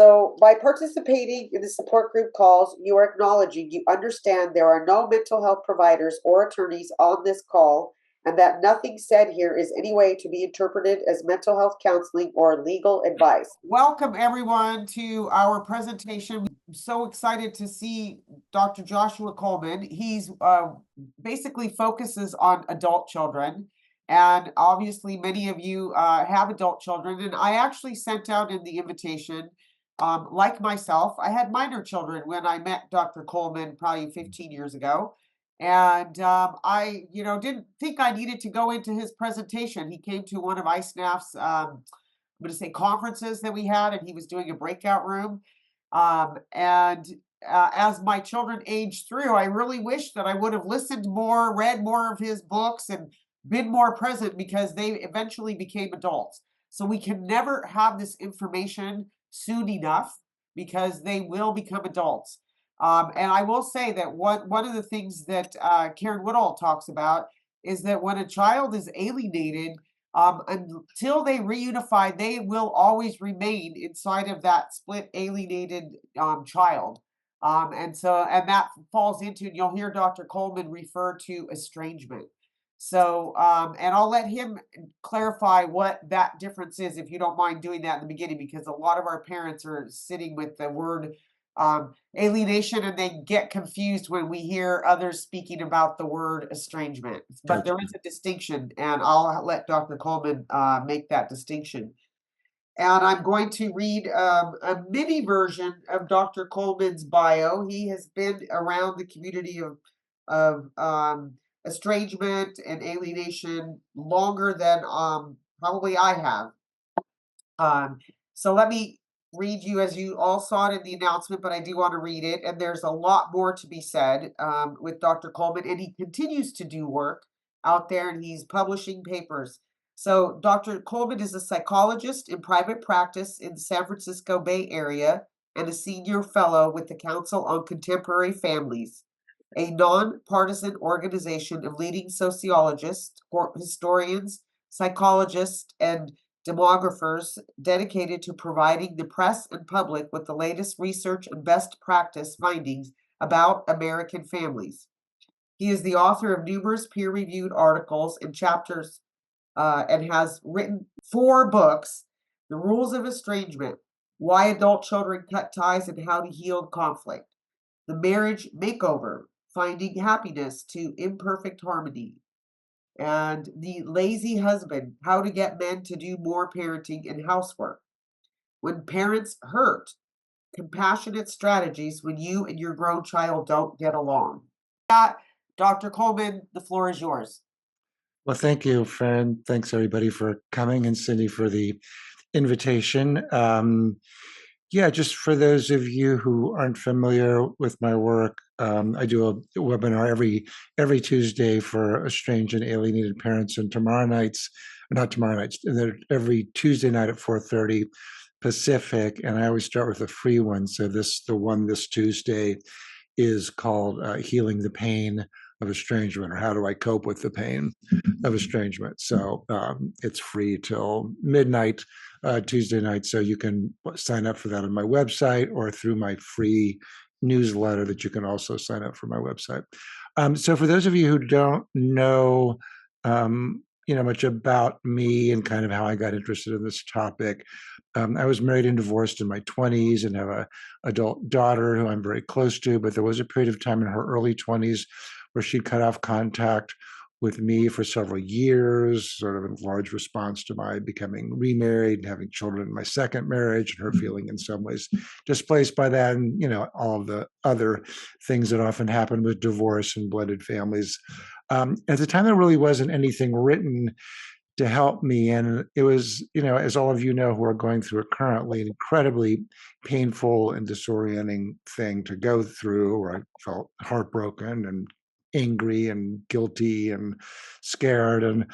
So by participating in the support group calls, you are acknowledging you understand there are no mental health providers or attorneys on this call, and that nothing said here is any way to be interpreted as mental health counseling or legal advice. Welcome everyone to our presentation. I'm so excited to see Dr. Joshua Coleman. He's basically focuses on adult children. And obviously many of you have adult children. And I actually sent out in the invitation, like myself, I had minor children when I met Dr. Coleman probably 15 years ago. And I, didn't think I needed to go into his presentation. He came to one of ISNAF's I'm going to say conferences that we had, and he was doing a breakout room. As my children aged through, I really wish that I would have listened more, read more of his books, and been more present, because they eventually became adults. So we can never have this information soon enough, because they will become adults. And I will say that one of the things that Karen Woodall talks about is that when a child is alienated, until they reunify, they will always remain inside of that split, alienated child. And that falls into, and you'll hear Dr. Coleman refer to estrangement. So, and I'll let him clarify what that difference is, if you don't mind doing that in the beginning, because a lot of our parents are sitting with the word alienation, and they get confused when we hear others speaking about the word estrangement. But there is a distinction, and I'll let Dr. Coleman make that distinction. And I'm going to read a mini version of Dr. Coleman's bio. He has been around the community of estrangement and alienation longer than probably I have. So let me read you, as you all saw it in the announcement, but I do want to read it. And there's a lot more to be said with Dr. Coleman, and he continues to do work out there, and he's publishing papers. So Dr. Coleman is a psychologist in private practice in the San Francisco Bay Area and a senior fellow with the Council on Contemporary Families, a non-partisan organization of leading sociologists, historians, psychologists, and demographers dedicated to providing the press and public with the latest research and best practice findings about American families. He is the author of numerous peer-reviewed articles and chapters and has written 4 books: The Rules of Estrangement, Why Adult Children Cut Ties and How to Heal Conflict, The Marriage Makeover, Finding Happiness to Imperfect Harmony, and The Lazy Husband, How to Get Men to Do More Parenting and Housework, When Parents Hurt, Compassionate Strategies When You and Your Grown Child Don't Get Along. Dr. Coleman, the floor is yours. Well, thank you, Fran. Thanks, everybody, for coming, and Cindy for the invitation. Yeah, just for those of you who aren't familiar with my work, I do a webinar every Tuesday for estranged and alienated parents, and every Tuesday night at 4:30 Pacific, and I always start with a free one. So the one this Tuesday is called Healing the Pain of Estrangement, or How Do I Cope with the Pain of Estrangement. So it's free till midnight Tuesday night. So you can sign up for that on my website or through my free newsletter that you can also sign up for my website. So for those of you who don't know, much about me and kind of how I got interested in this topic, I was married and divorced in my 20s and have an adult daughter who I'm very close to, but there was a period of time in her early 20s where she cut off contact with me for several years, sort of in large response to my becoming remarried and having children in my second marriage, and her feeling in some ways displaced by that, and all of the other things that often happen with divorce and blended families. At the time, there really wasn't anything written to help me, and it was, as all of you know who are going through it currently, an incredibly painful and disorienting thing to go through, where I felt heartbroken and angry and guilty and scared. And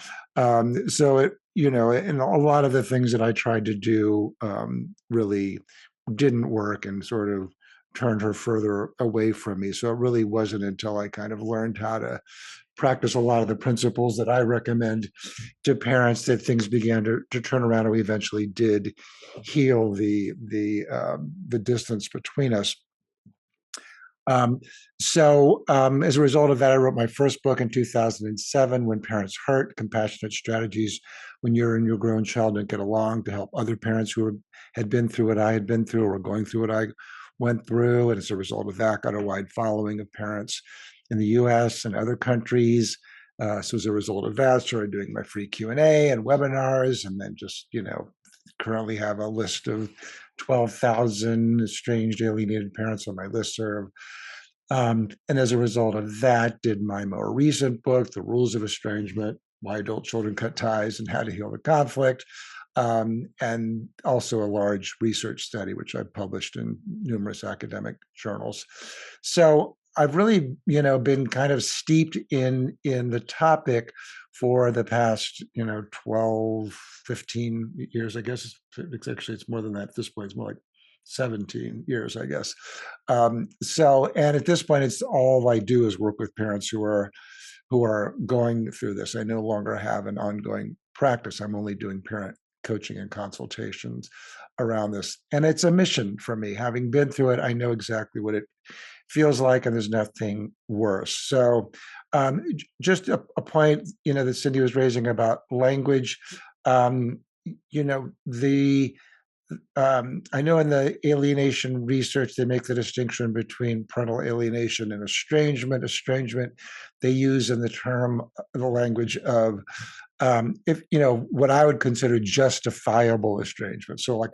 so it, and a lot of the things that I tried to do really didn't work and sort of turned her further away from me. So it really wasn't until I kind of learned how to practice a lot of the principles that I recommend to parents, that things began to turn around, and we eventually did heal the distance between us. Um, as a result of that, I wrote my first book in 2007, When Parents Hurt, Compassionate Strategies When You and Your Grown Child Don't Get Along, to help other parents who had been through what I had been through or were going through what I went through. And as a result of that, got a wide following of parents in the US and other countries. So as a result of that, started doing my free Q&A and webinars, and then just, currently have a list of 12,000 estranged, alienated parents on my listserv. And as a result of that, did my more recent book, The Rules of Estrangement, Why Adult Children Cut Ties and How to Heal the Conflict, and also a large research study, which I've published in numerous academic journals. So I've really, been kind of steeped in the topic for the past, 12, 15 years, I guess. It's more than that at this point. It's more like 17 years, I guess. And at this point, it's all I do is work with parents who are going through this. I no longer have an ongoing practice. I'm only doing parent coaching and consultations around this. And it's a mission for me. Having been through it, I know exactly what it feels like, and there's nothing worse. So just a point, that Cindy was raising about language. I know in the alienation research, they make the distinction between parental alienation and estrangement. Estrangement, they use in the language of if what I would consider justifiable estrangement. So like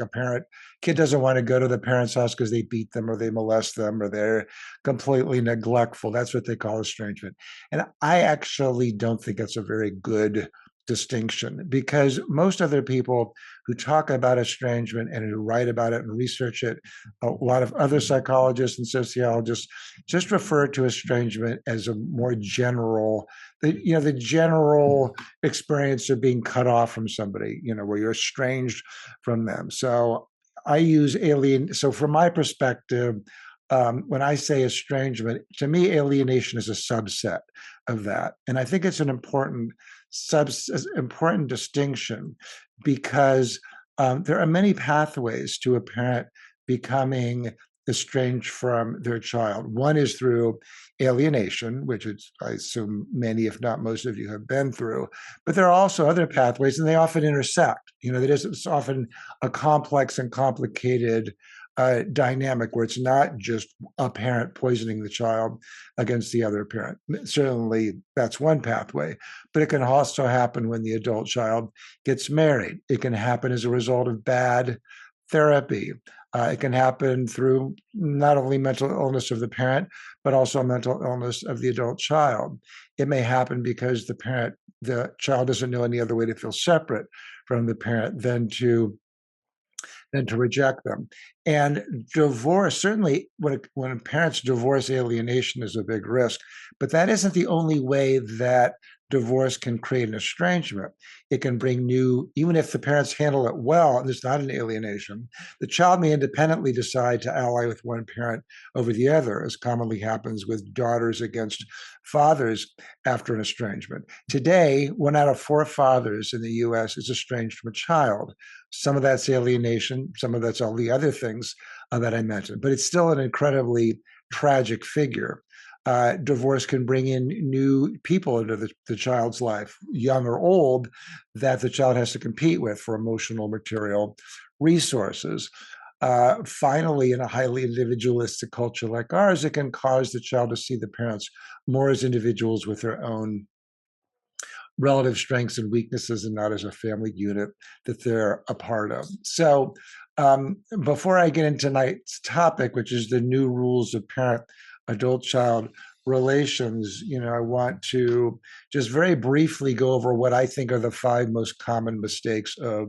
kid doesn't want to go to the parent's house because they beat them or they molest them or they're completely neglectful. That's what they call estrangement. And I actually don't think that's a very good distinction, because most other people who talk about estrangement and who write about it and research it, a lot of other psychologists and sociologists just refer to estrangement as a more general, the general experience of being cut off from somebody, where you're estranged from them. So I use so from my perspective, when I say estrangement, to me, alienation is a subset of that. And I think it's an important distinction, because there are many pathways to a parent becoming estranged from their child. One is through alienation, which I assume many, if not most of you, have been through. But there are also other pathways, and they often intersect. It's often a complex and complicated dynamic where it's not just a parent poisoning the child against the other parent. Certainly, that's one pathway, but it can also happen when the adult child gets married. It can happen as a result of bad therapy. It can happen through not only mental illness of the parent, but also mental illness of the adult child. It may happen because the child doesn't know any other way to feel separate from the parent than to reject them. And divorce, certainly when parents divorce, alienation is a big risk, but that isn't the only way that divorce can create an estrangement. It can bring even if the parents handle it well and there's not an alienation, the child may independently decide to ally with one parent over the other, as commonly happens with daughters against fathers after an estrangement. Today, 1 out of 4 fathers in the US is estranged from a child. Some of that's alienation, some of that's all the other things that I mentioned, but it's still an incredibly tragic figure. Divorce can bring in new people into the child's life, young or old, that the child has to compete with for emotional, material resources. Finally, in a highly individualistic culture like ours, it can cause the child to see the parents more as individuals with their own relative strengths and weaknesses and not as a family unit that they're a part of. So before I get into tonight's topic, which is the new rules of parent-adult-child relations, I want to just very briefly go over what I think are the 5 most common mistakes of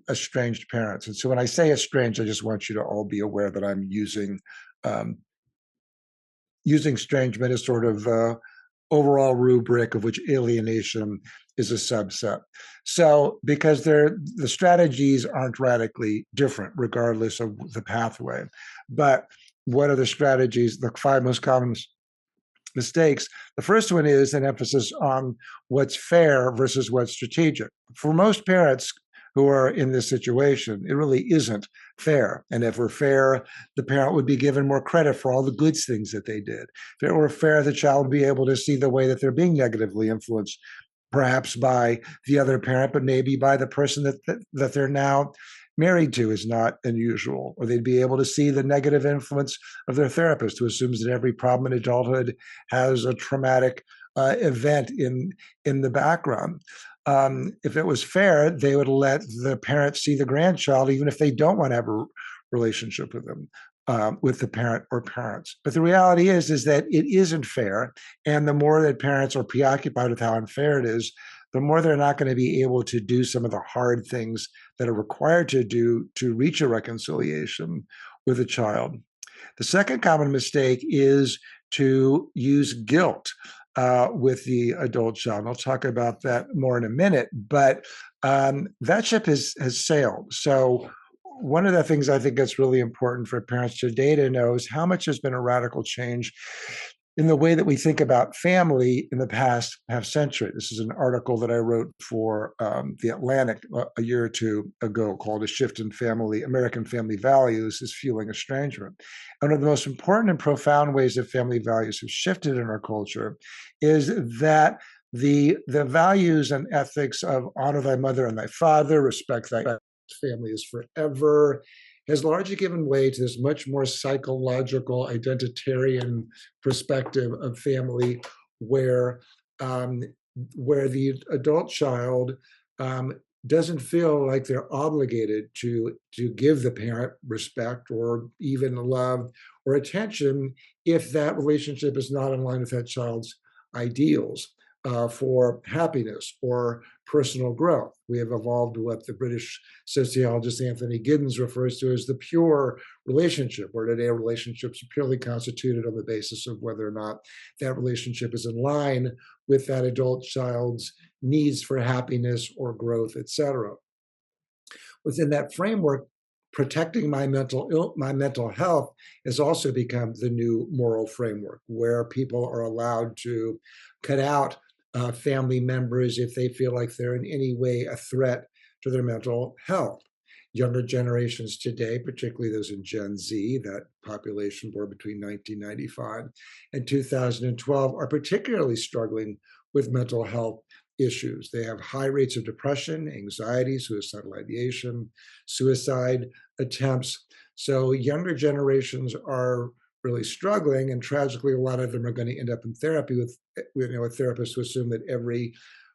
estranged parents. And so when I say estranged, I just want you to all be aware that I'm using estrangement as sort of overall rubric, of which alienation is a subset. So because the strategies aren't radically different regardless of the pathway, but what are the strategies, the 5 most common mistakes. The first one is an emphasis on what's fair versus what's strategic. For most parents who are in this situation, it really isn't fair. And if it were fair, the parent would be given more credit for all the good things that they did. If it were fair, the child would be able to see the way that they're being negatively influenced, perhaps by the other parent, but maybe by the person that they're now married to is not unusual, or they'd be able to see the negative influence of their therapist, who assumes that every problem in adulthood has a traumatic event in the background. If it was fair, they would let the parent see the grandchild, even if they don't want to have a relationship with them, with the parent or parents. But the reality is that it isn't fair, and the more that parents are preoccupied with how unfair it is, the more they're not going to be able to do some of the hard things that are required to do to reach a reconciliation with a child. The second common mistake is to use guilt with the adult child. And I'll talk about that more in a minute, but that ship has sailed. So one of the things I think that's really important for parents today to know is how much has been a radical change in the way that we think about family in the past half century. This is an article that I wrote for The Atlantic a year or two ago called "A Shift in American Family Values is Fueling Estrangement." And one of the most important and profound ways that family values have shifted in our culture is that the values and ethics of honor thy mother and thy father, respect thy family is forever, has largely given way to this much more psychological, identitarian perspective of family, where the adult child doesn't feel like they're obligated to give the parent respect or even love or attention if that relationship is not in line with that child's ideals for happiness or personal growth. We have evolved what the British sociologist Anthony Giddens refers to as the pure relationship, where today relationships are purely constituted on the basis of whether or not that relationship is in line with that adult child's needs for happiness or growth, etc. Within that framework, protecting my mental health has also become the new moral framework, where people are allowed to cut out family members if they feel like they're in any way a threat to their mental health. Younger generations today, particularly those in Gen Z, that population born between 1995 and 2012, are particularly struggling with mental health issues. They have high rates of depression, anxiety, suicidal ideation, suicide attempts. So younger generations are really struggling, and tragically, a lot of them are going to end up in therapy with a therapist who assume that every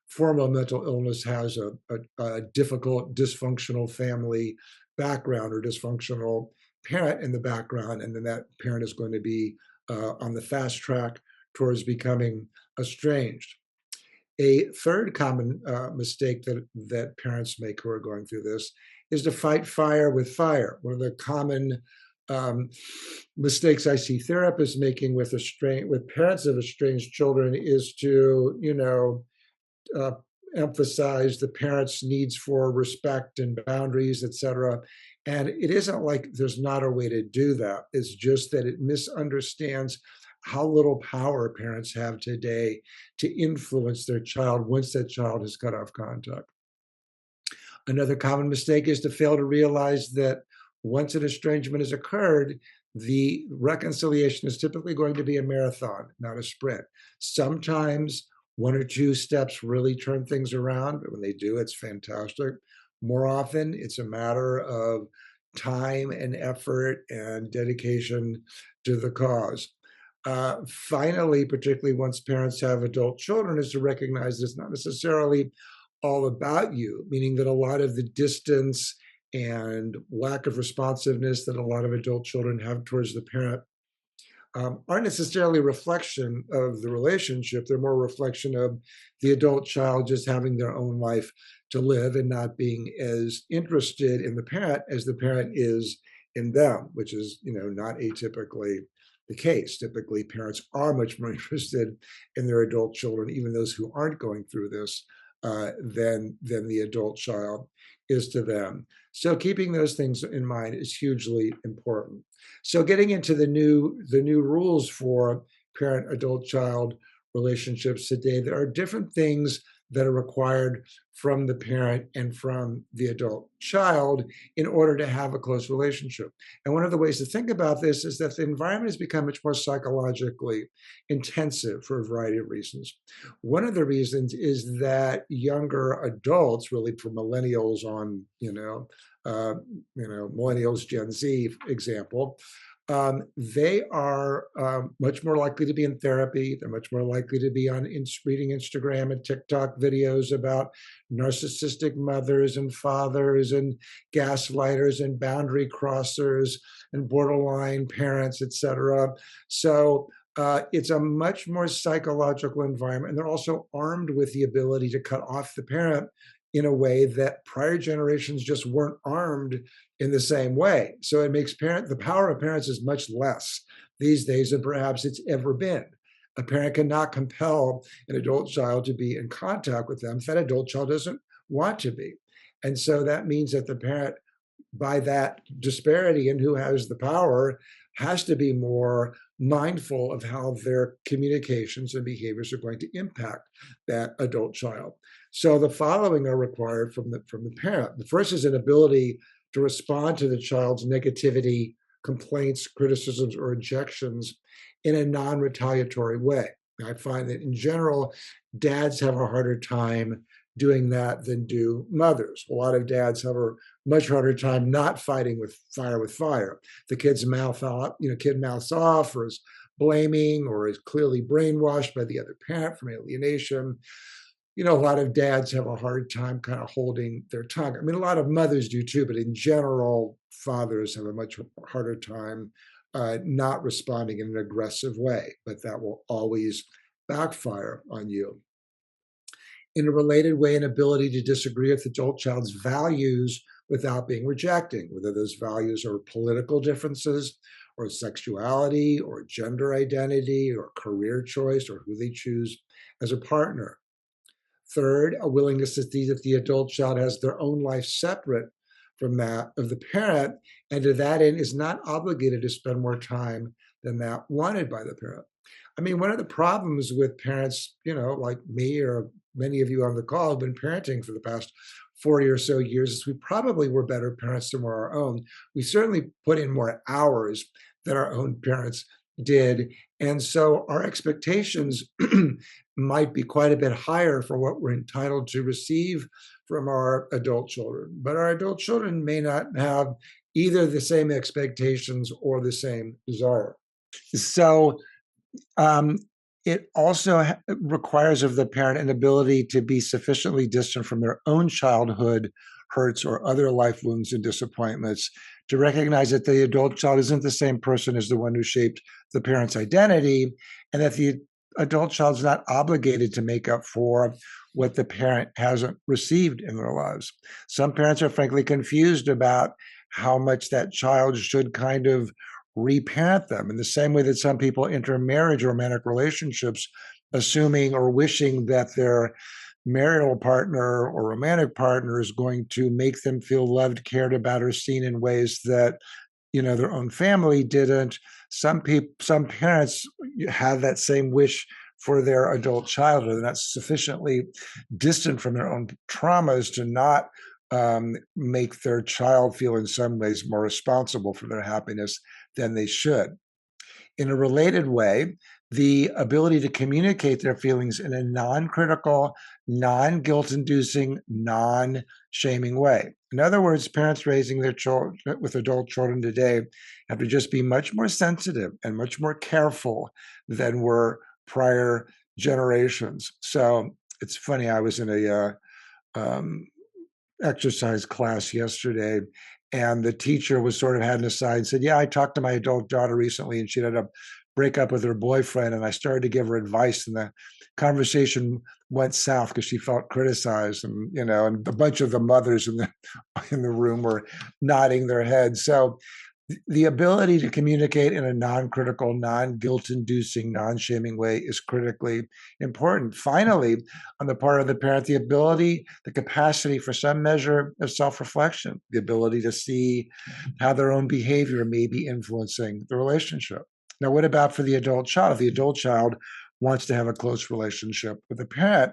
form of mental illness has a difficult, dysfunctional family background or dysfunctional parent in the background, and then that parent is going to be on the fast track towards becoming estranged. A third common mistake that parents make who are going through this is to fight fire with fire. One of the common mistakes I see therapists making with parents of estranged children is to, emphasize the parents' needs for respect and boundaries, etc. And it isn't like there's not a way to do that. It's just that it misunderstands how little power parents have today to influence their child once that child has cut off contact. Another common mistake is to fail to realize that once an estrangement has occurred, the reconciliation is typically going to be a marathon, not a sprint. Sometimes one or two steps really turn things around, but when they do, it's fantastic. More often, it's a matter of time and effort and dedication to the cause. Finally, particularly once parents have adult children, is to recognize it's not necessarily all about you, meaning that a lot of the distance and lack of responsiveness that a lot of adult children have towards the parent aren't necessarily a reflection of the relationship. They're more a reflection of the adult child just having their own life to live and not being as interested in the parent as the parent is in them, which is, not atypically the case. Typically, parents are much more interested in their adult children, even those who aren't going through this, than the adult child is to them. So keeping those things in mind is hugely important. So getting into the new rules for parent-adult-child relationships today. There are different things that are required from the parent and from the adult child in order to have a close relationship. And one of the ways to think about this is that the environment has become much more psychologically intensive for a variety of reasons. One of the reasons is that younger adults, really for millennials on, millennials, Gen Z example, they are much more likely to be in therapy. They're much more likely to be on reading Instagram and TikTok videos about narcissistic mothers and fathers and gaslighters and boundary crossers and borderline parents, etc. So it's a much more psychological environment. And they're also armed with the ability to cut off the parent in a way that prior generations just weren't armed in the same way. So it makes the power of parents is much less these days than perhaps it's ever been. A parent cannot compel an adult child to be in contact with them if that adult child doesn't want to be. And so that means that the parent, by that disparity in who has the power, has to be more mindful of how their communications and behaviors are going to impact that adult child. So the following are required from the parent. The first is an ability to respond to the child's negativity, complaints, criticisms, or objections in a non-retaliatory way. I find that in general, dads have a harder time doing that than do mothers. A lot of dads have a much harder time not fighting with fire. The kid's mouths off, or is blaming, or is clearly brainwashed by the other parent from alienation. A lot of dads have a hard time kind of holding their tongue. I mean, a lot of mothers do too, but in general, fathers have a much harder time not responding in an aggressive way, but that will always backfire on you. In a related way, an ability to disagree with the adult child's values without being rejecting, whether those values are political differences or sexuality or gender identity or career choice or who they choose as a partner. Third, a willingness to see that the adult child has their own life separate from that of the parent, and to that end is not obligated to spend more time than that wanted by the parent. I mean, one of the problems with parents, like me or many of you on the call have been parenting for the past 40 or so years, is we probably were better parents than we're our own. We certainly put in more hours than our own parents did. And so our expectations might be quite a bit higher for what we're entitled to receive from our adult children. But our adult children may not have either the same expectations or the same desire. So it also requires of the parent an ability to be sufficiently distant from their own childhood hurts or other life wounds and disappointments to recognize that the adult child isn't the same person as the one who shaped the parent's identity, and that the adult child's not obligated to make up for what the parent hasn't received in their lives. Some parents are frankly confused about how much that child should kind of reparent them, in the same way that some people enter marriage or romantic relationships assuming or wishing that their marital partner or romantic partner is going to make them feel loved, cared about, or seen in ways that their own family didn't. Some parents have that same wish for their adult child, or they're not sufficiently distant from their own traumas to not make their child feel in some ways more responsible for their happiness than they should. In a related way, the ability to communicate their feelings in a non-critical, non-guilt-inducing, non-shaming way. In other words, parents raising their children with adult children today have to just be much more sensitive and much more careful than were prior generations. So it's funny, I was in a exercise class yesterday, and the teacher was sort of had an aside and said, I talked to my adult daughter recently, and she had a break up with her boyfriend, and I started to give her advice, and the conversation went south because she felt criticized, and and a bunch of the mothers in the room were nodding their heads. So the ability to communicate in a non-critical, non-guilt-inducing, non-shaming way is critically important. Finally, on the part of the parent, the capacity for some measure of self-reflection, the ability to see how their own behavior may be influencing the relationship. Now, what about for the adult child? If the adult child wants to have a close relationship with the parent,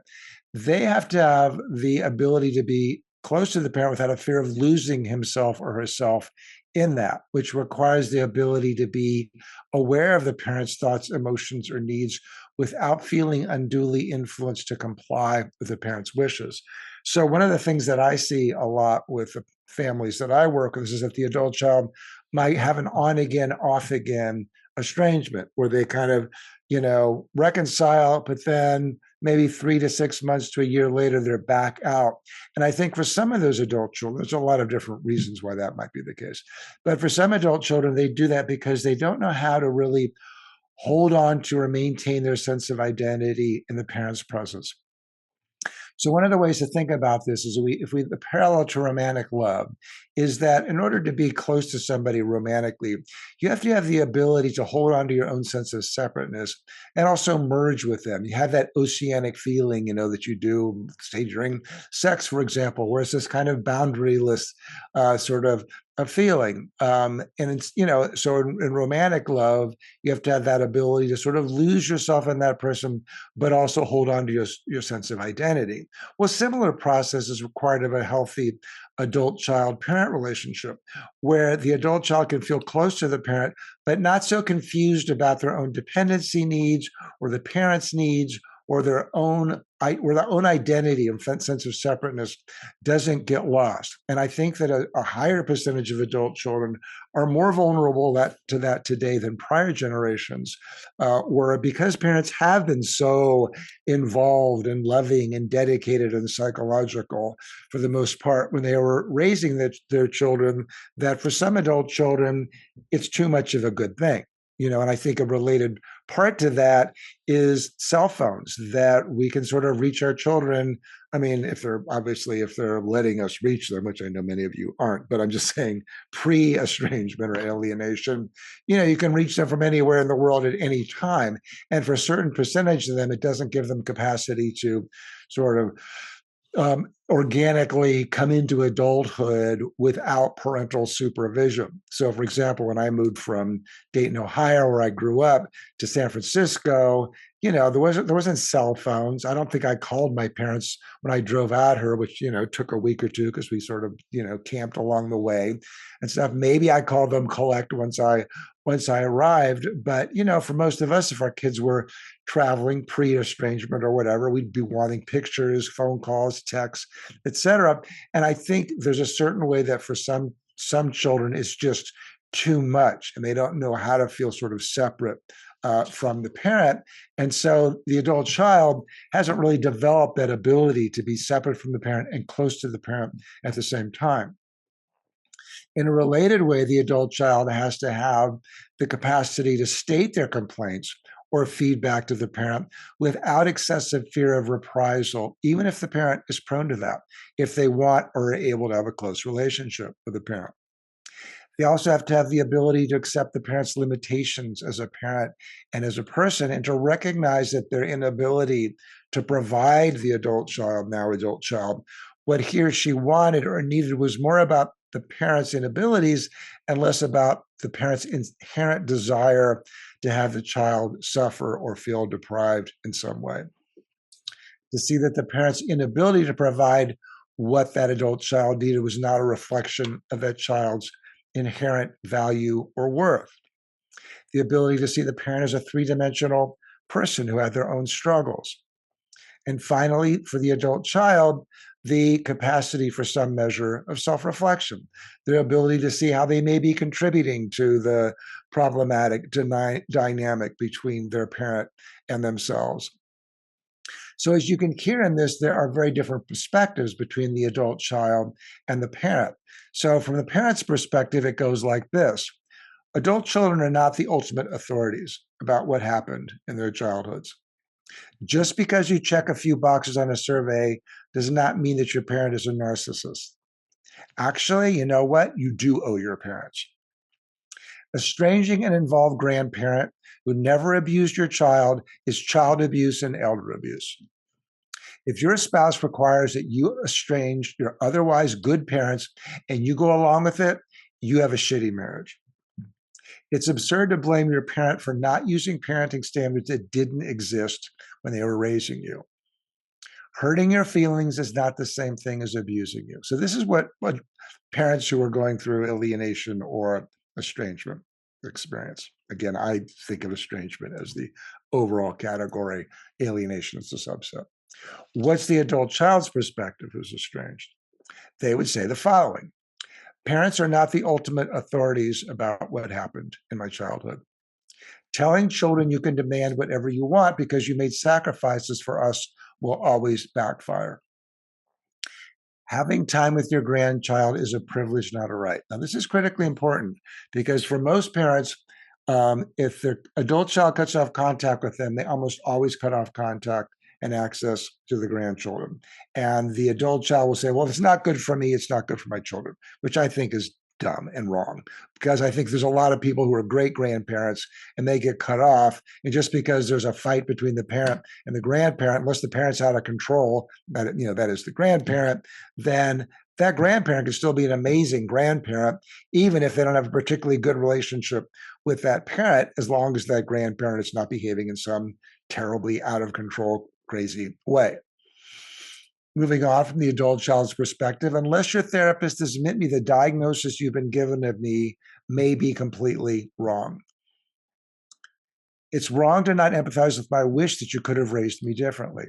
they have to have the ability to be close to the parent without a fear of losing himself or herself in that, which requires the ability to be aware of the parent's thoughts, emotions, or needs without feeling unduly influenced to comply with the parent's wishes. So one of the things that I see a lot with the families that I work with is that the adult child might have an on again, off again estrangement where they kind of, reconcile, but then maybe 3 to 6 months to a year later, they're back out. And I think for some of those adult children, there's a lot of different reasons why that might be the case. But for some adult children, they do that because they don't know how to really hold on to or maintain their sense of identity in the parent's presence. So one of the ways to think about this is the parallel to romantic love is that in order to be close to somebody romantically, you have to have the ability to hold on to your own sense of separateness and also merge with them. You have that oceanic feeling, that you do, say during sex, for example, where it's this kind of boundaryless sort of a feeling. And it's, so in romantic love, you have to have that ability to sort of lose yourself in that person, but also hold on to your sense of identity. Well, similar process is required of a healthy adult child parent relationship, where the adult child can feel close to the parent, but not so confused about their own dependency needs or the parent's needs or their own identity and sense of separateness doesn't get lost. And I think that a higher percentage of adult children are more vulnerable to that today than prior generations were, because parents have been so involved and loving and dedicated and psychological for the most part when they were raising their children, that for some adult children, it's too much of a good thing. And I think a related part to that is cell phones, that we can sort of reach our children. I mean, if they're letting us reach them, which I know many of you aren't, but I'm just saying pre-estrangement or alienation, you can reach them from anywhere in the world at any time. And for a certain percentage of them, it doesn't give them capacity to sort of organically come into adulthood without parental supervision. So, for example, when I moved from Dayton, Ohio, where I grew up, to San Francisco, there wasn't cell phones. I don't think I called my parents when I drove out here, which took a week or two because we sort of camped along the way and stuff. Maybe I called them collect once I arrived. But for most of us, if our kids were traveling pre-estrangement or whatever, we'd be wanting pictures, phone calls, texts, etc. And I think there's a certain way that for some children it's just too much, and they don't know how to feel sort of separate from the parent. And so the adult child hasn't really developed that ability to be separate from the parent and close to the parent at the same time. In a related way, the adult child has to have the capacity to state their complaints or feedback to the parent without excessive fear of reprisal, even if the parent is prone to that, if they want or are able to have a close relationship with the parent. They also have to have the ability to accept the parent's limitations as a parent and as a person, and to recognize that their inability to provide the adult child, what he or she wanted or needed was more about the parent's inabilities and less about the parent's inherent desire to have the child suffer or feel deprived in some way. To see that the parent's inability to provide what that adult child needed was not a reflection of that child's inherent value or worth. The ability to see the parent as a three-dimensional person who had their own struggles. And finally, for the adult child, the capacity for some measure of self-reflection, their ability to see how they may be contributing to the problematic dynamic between their parent and themselves. So as you can hear in this, there are very different perspectives between the adult child and the parent. So from the parent's perspective, it goes like this. Adult children are not the ultimate authorities about what happened in their childhoods. Just because you check a few boxes on a survey does not mean that your parent is a narcissist. Actually, you know what? You do owe your parents. Estranging an involved grandparent who never abused your child is child abuse and elder abuse. If your spouse requires that you estrange your otherwise good parents and you go along with it, you have a shitty marriage. It's absurd to blame your parent for not using parenting standards that didn't exist when they were raising you. Hurting your feelings is not the same thing as abusing you. So this is what parents who are going through alienation or estrangement experience. Again, I think of estrangement as the overall category. Alienation is a subset. What's the adult child's perspective who's estranged? They would say the following: parents are not the ultimate authorities about what happened in my childhood. Telling children you can demand whatever you want because you made sacrifices for us will always backfire. Having time with your grandchild is a privilege, not a right. Now, this is critically important because for most parents, if their adult child cuts off contact with them, they almost always cut off contact and access to the grandchildren. And the adult child will say, well, if it's not good for me, it's not good for my children, which I think is dumb and wrong, because I think there's a lot of people who are great grandparents and they get cut off. And just because there's a fight between the parent and the grandparent, unless the parent's out of control, that is the grandparent, then that grandparent can still be an amazing grandparent, even if they don't have a particularly good relationship with that parent, as long as that grandparent is not behaving in some terribly out of control, crazy way. Moving on from the adult child's perspective, unless your therapist has admit me the diagnosis you've been given of me may be completely wrong. It's wrong to not empathize with my wish that you could have raised me differently.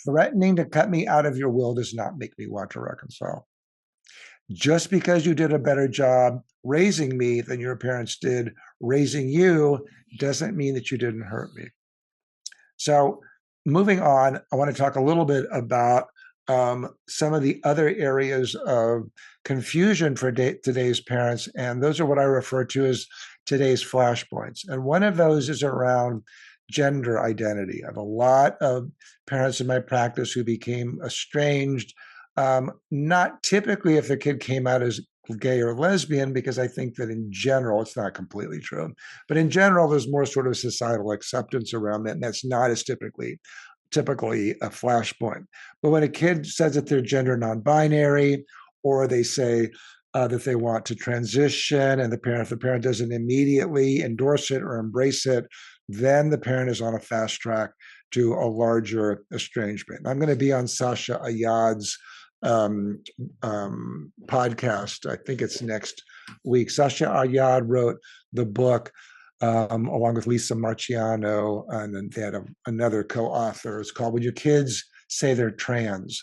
Threatening to cut me out of your will does not make me want to reconcile. Just because you did a better job raising me than your parents did raising you doesn't mean that you didn't hurt me. So moving on, I want to talk a little bit about some of the other areas of confusion for today's parents, and those are what I refer to as today's flashpoints. And one of those is around gender identity. I have a lot of parents in my practice who became estranged, not typically if the kid came out as gay or lesbian, because I think that in general, it's not completely true, but in general, there's more sort of societal acceptance around that, and that's not as typically a flashpoint. But when a kid says that they're gender non-binary, or they say that they want to transition, and if the parent doesn't immediately endorse it or embrace it, then the parent is on a fast track to a larger estrangement. I'm going to be on Sasha Ayad's podcast. I think it's next week. Sasha Ayad wrote the book along with Lisa Marciano, and then they had another co-author. It's called When Your Kids Say They're Trans,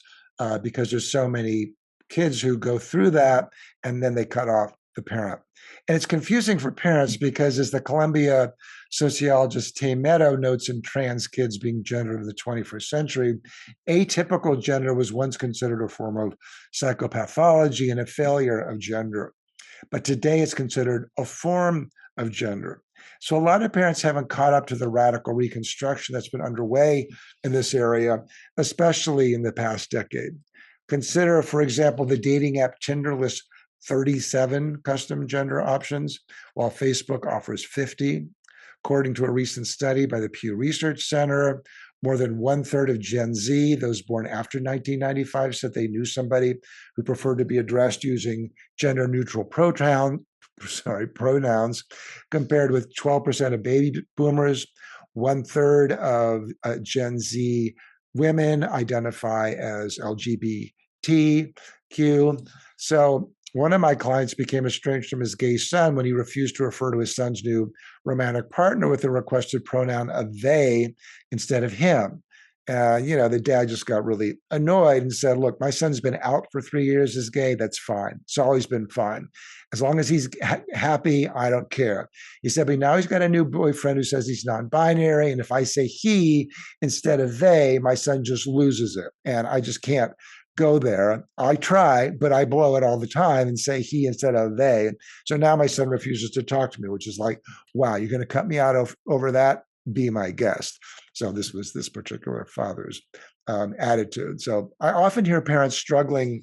because there's so many kids who go through that and then they cut off the parent. And it's confusing for parents because, as the Columbia sociologist Tay Meadow notes in Trans Kids Being Gendered in the 21st Century, atypical gender was once considered a form of psychopathology and a failure of gender. But today it's considered a form of gender. So a lot of parents haven't caught up to the radical reconstruction that's been underway in this area, especially in the past decade. Consider, for example, the dating app Tinder lists 37 custom gender options, while Facebook offers 50. According to a recent study by the Pew Research Center, more than 1/3 of Gen Z, those born after 1995, said they knew somebody who preferred to be addressed using gender-neutral pronouns, compared with 12% of baby boomers. 1/3 of Gen Z women identify as LGBTQ. So one of my clients became estranged from his gay son when he refused to refer to his son's new romantic partner with the requested pronoun of they instead of him. The dad just got really annoyed and said, look, my son's been out for 3 years as gay. That's fine. It's always been fine. As long as he's happy, I don't care. He said, but now he's got a new boyfriend who says he's non-binary. And if I say he instead of they, my son just loses it. And I just can't go there. I try, but I blow it all the time and say he instead of they. So now my son refuses to talk to me, which is like, wow, you're going to cut me out over that? Be my guest. So this was this particular father's attitude. So I often hear parents struggling,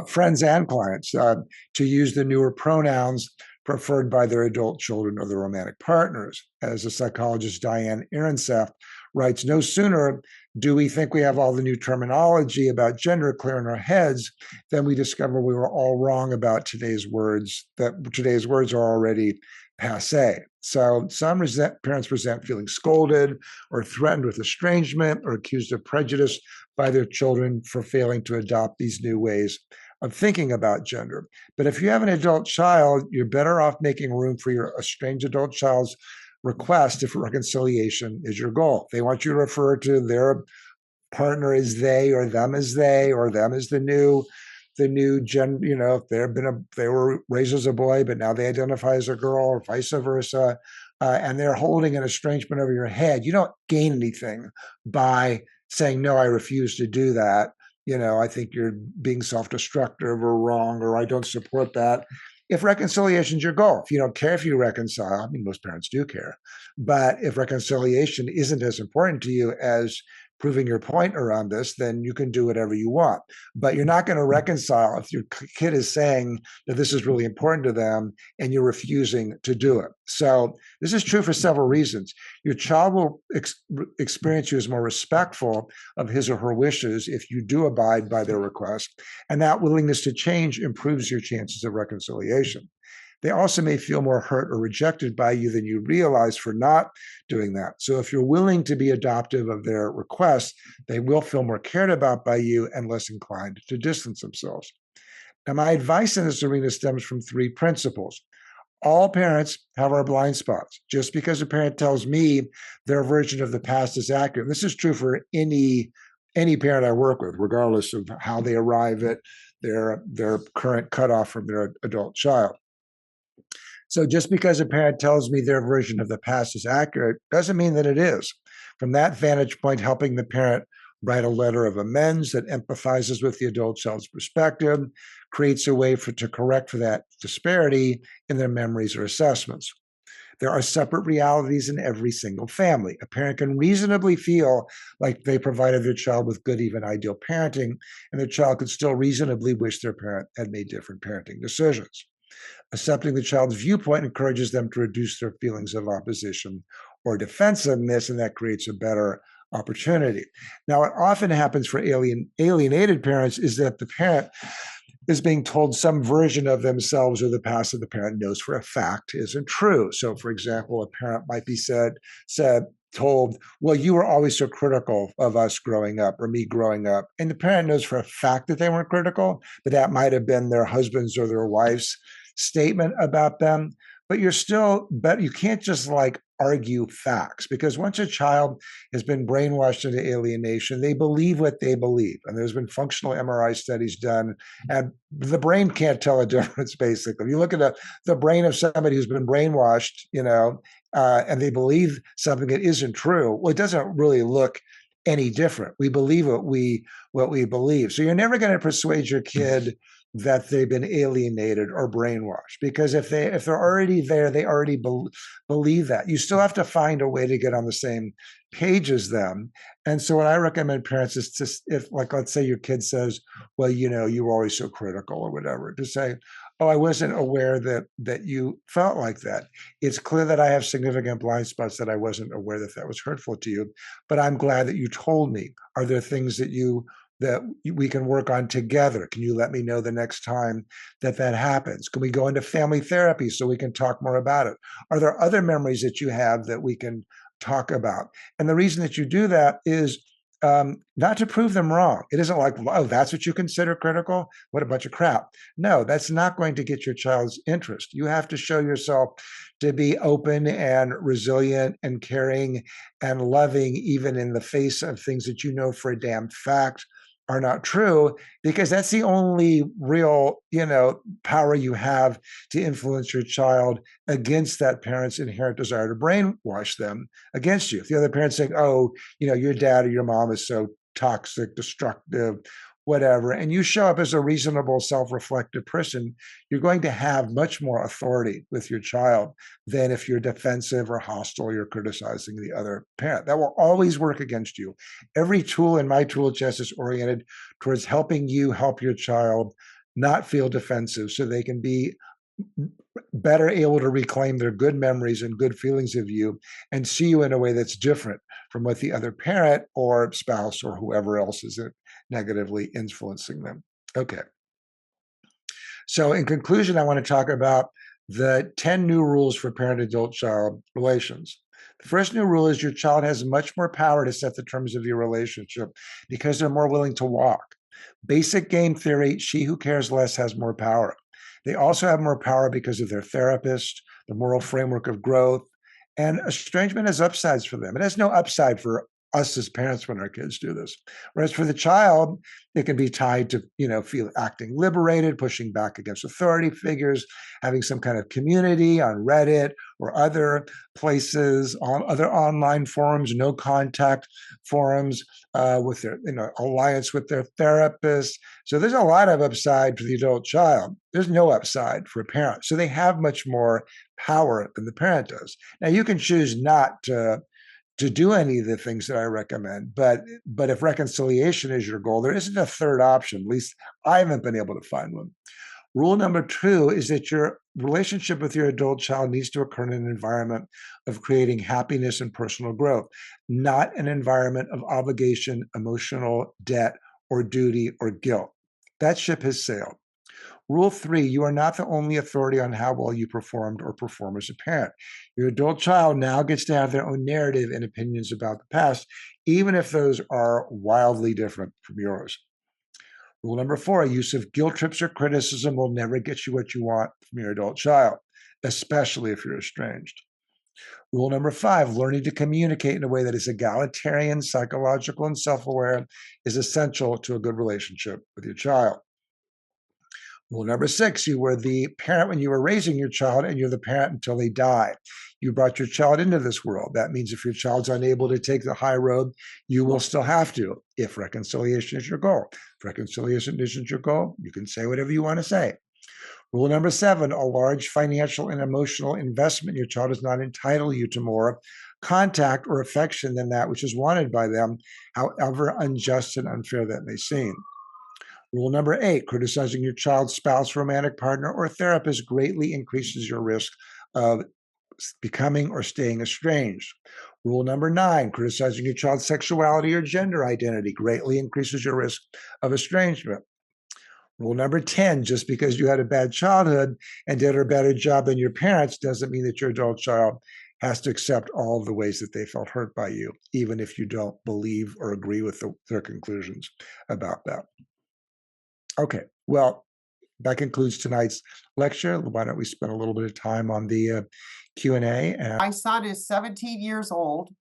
friends and clients, to use the newer pronouns preferred by their adult children or their romantic partners. As the psychologist Diane Aronseth writes, no sooner do we think we have all the new terminology about gender clear in our heads than we discover we were all wrong about today's words, that today's words are already passé. So some parents resent feeling scolded or threatened with estrangement or accused of prejudice by their children for failing to adopt these new ways of thinking about gender. But if you have an adult child, you're better off making room for your estranged adult child's request if reconciliation is your goal. They want you to refer to their partner as they, or them as they, or them as the new gender. If they were raised as a boy, but now they identify as a girl, or vice versa, and they're holding an estrangement over your head, you don't gain anything by saying, no, I refuse to do that. I think you're being self-destructive or wrong, or I don't support that. If reconciliation is your goal, if you don't care if you reconcile, I mean, most parents do care, but if reconciliation isn't as important to you as proving your point around this, then you can do whatever you want. But you're not going to reconcile if your kid is saying that this is really important to them and you're refusing to do it. So this is true for several reasons. Your child will experience you as more respectful of his or her wishes if you do abide by their request, and that willingness to change improves your chances of reconciliation. They also may feel more hurt or rejected by you than you realize for not doing that. So if you're willing to be adoptive of their requests, they will feel more cared about by you and less inclined to distance themselves. Now, my advice in this arena stems from three principles. All parents have our blind spots. Just because a parent tells me their version of the past is accurate, and this is true for any parent I work with, regardless of how they arrive at their current cutoff from their adult child. So just because a parent tells me their version of the past is accurate doesn't mean that it is. From that vantage point, helping the parent write a letter of amends that empathizes with the adult child's perspective creates a way to correct for that disparity in their memories or assessments. There are separate realities in every single family. A parent can reasonably feel like they provided their child with good, even ideal parenting, and their child could still reasonably wish their parent had made different parenting decisions. Accepting the child's viewpoint encourages them to reduce their feelings of opposition or defensiveness, and that creates a better opportunity. Now, what often happens for alienated parents is that the parent is being told some version of themselves or the past that the parent knows for a fact isn't true. So, for example, a parent might be told, well, you were always so critical of us growing up, or me growing up. And the parent knows for a fact that they weren't critical, but that might have been their husband's or their wife's statement about them. But you can't just argue facts, because once a child has been brainwashed into alienation, they believe what they believe. And there's been functional MRI studies done, and the brain can't tell a difference, basically. If you look at the brain of somebody who's been brainwashed, and they believe something that isn't true, well, it doesn't really look any different. We believe what we believe. So you're never going to persuade your kid that they've been alienated or brainwashed, because if they're already there, they already believe that. You still have to find a way to get on the same page as them. And so what I recommend parents is let's say your kid says, well, you were always so critical or whatever, to say, oh, I wasn't aware that you felt like that. It's clear that I have significant blind spots that I wasn't aware that was hurtful to you, but I'm glad that you told me. Are there things that we can work on together? Can you let me know the next time that happens? Can we go into family therapy so we can talk more about it? Are there other memories that you have that we can talk about? And the reason that you do that is not to prove them wrong. It isn't like, oh, that's what you consider critical? What a bunch of crap. No, that's not going to get your child's interest. You have to show yourself to be open and resilient and caring and loving, even in the face of things that you know for a damn fact are not true, because that's the only real, power you have to influence your child against that parent's inherent desire to brainwash them against you. If the other parent's saying, oh, your dad or your mom is so toxic, destructive, whatever, and you show up as a reasonable, self-reflective person, you're going to have much more authority with your child than if you're defensive or hostile, you're criticizing the other parent. That will always work against you. Every tool in my tool chest is oriented towards helping you help your child not feel defensive, so they can be better able to reclaim their good memories and good feelings of you and see you in a way that's different from what the other parent or spouse or whoever else is negatively influencing them. Okay. So, in conclusion, I want to talk about the 10 new rules for parent adult child relations. The first new rule is your child has much more power to set the terms of your relationship because they're more willing to walk. Basic game theory, she who cares less has more power. They also have more power because of their therapist, the moral framework of growth, and estrangement has upsides for them. It has no upside for us as parents when our kids do this. Whereas for the child, it can be tied to, feel acting liberated, pushing back against authority figures, having some kind of community on Reddit or other places, on other online forums, no contact forums, with their, alliance with their therapist. So there's a lot of upside for the adult child. There's no upside for a parent. So they have much more power than the parent does. Now you can choose not to do any of the things that I recommend. But if reconciliation is your goal, there isn't a third option. At least I haven't been able to find one. Rule number 2 is that your relationship with your adult child needs to occur in an environment of creating happiness and personal growth, not an environment of obligation, emotional debt, or duty or guilt. That ship has sailed. Rule 3, you are not the only authority on how well you performed or perform as a parent. Your adult child now gets to have their own narrative and opinions about the past, even if those are wildly different from yours. Rule number 4, use of guilt trips or criticism will never get you what you want from your adult child, especially if you're estranged. Rule number 5, learning to communicate in a way that is egalitarian, psychological, and self-aware is essential to a good relationship with your child. Rule number 6, you were the parent when you were raising your child, and you're the parent until they die. You brought your child into this world. That means if your child's unable to take the high road, you will still have to, if reconciliation is your goal. If reconciliation isn't your goal, you can say whatever you want to say. Rule number 7, a large financial and emotional investment in your child does not entitle you to more contact or affection than that which is wanted by them, however unjust and unfair that may seem. Rule number 8, criticizing your child's spouse, romantic partner, or therapist greatly increases your risk of becoming or staying estranged. Rule number 9, criticizing your child's sexuality or gender identity greatly increases your risk of estrangement. Rule number 10, just because you had a bad childhood and did a better job than your parents doesn't mean that your adult child has to accept all of the ways that they felt hurt by you, even if you don't believe or agree with their conclusions about that. Okay, well, that concludes tonight's lecture. Why don't we spend a little bit of time on the Q&A? My son is 17 years old,